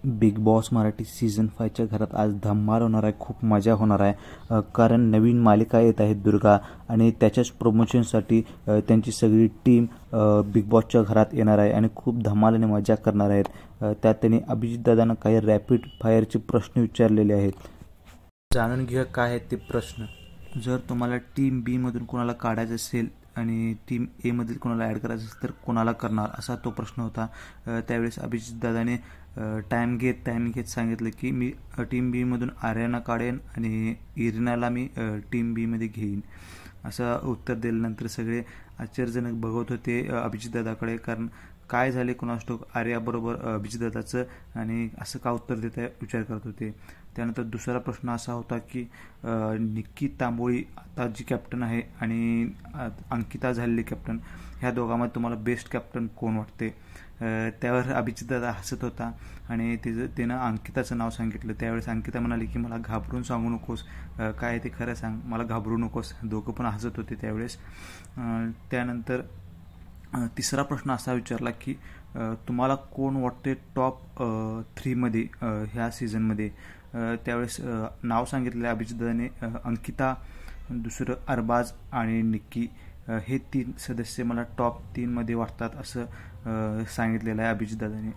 Big boss Marathi season 5च्या घरात आज धमाल होणार आहे. खूप मजा होणार आहे. कारण नवीन मालिका येत आहे दुर्गा आणि त्याच्याच प्रमोशनसाठी त्यांची सगळी टीम बिग बॉसच्या घरात येणार आहे आणि खूप धमाल आणि मजा करणार आहेत. त्यात त्यांनी अभिजितदादांना काही रॅपिड फायरचे प्रश्न विचारलेले आहेत. जाणून घेऊया काय आहेत ते प्रश्न. जर तुम्हाला टीम बी मधून कोणाला काढायचं असेल आणि टीम ए मधील कोणाला ॲड करायचं असेल तर कोणाला करणार, असा तो प्रश्न होता. त्यावेळेस अभिजितदादाने टाईम घेत सांगितलं की मी टीम बी मधून आर्याना काढेन आणि इरिनाला मी टीम बी मध्ये घेईन, असं उत्तर दिल्यानंतर सगळे आश्चर्यजनक बघत होते अभिजितदादाकडे. कारण काय झाले कोणास ठाऊक आर्याबरोबर अभिजितदादाचं आणि असं का उत्तर देत आहे विचार करत होते. त्यानंतर दुसरा प्रश्न असा होता की निक्की तांबोळी आता जी कॅप्टन आहे आणि अंकिता झालेली कॅप्टन, ह्या दोघांमध्ये तुम्हाला बेस्ट कॅप्टन कोण वाटते. त्यावर अभिजितदादा हसत होता आणि त्यानं अंकिताचं नाव सांगितलं. त्यावेळेस अंकिता म्हणाली की मला घाबरून सांगू नकोस, काय ते खरं सांग, मला घाबरू नकोस. दोघं पण हसत होते त्यावेळेस. त्यानंतर तिसरा प्रश्न असा विचारला की तुम्हाला कोण वाटते टॉप 3मध्ये ह्या सीझनमध्ये. त्यावेळेस नाव सांगितलेलं अभिजितदादाने अंकिता, दुसरं अरबाज आणि निक्की, हे 3 सदस्य मला टॉप 3मध्ये वाटतात असं सांगितलेलं आहे अभिजितदादाने.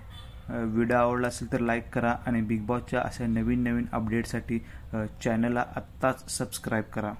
व्हिडिओ आवडला असेल तर लाईक करा आणि बिग बॉसच्या अशा नवीन अपडेटसाठी चॅनलला आत्ताच सबस्क्राईब करा.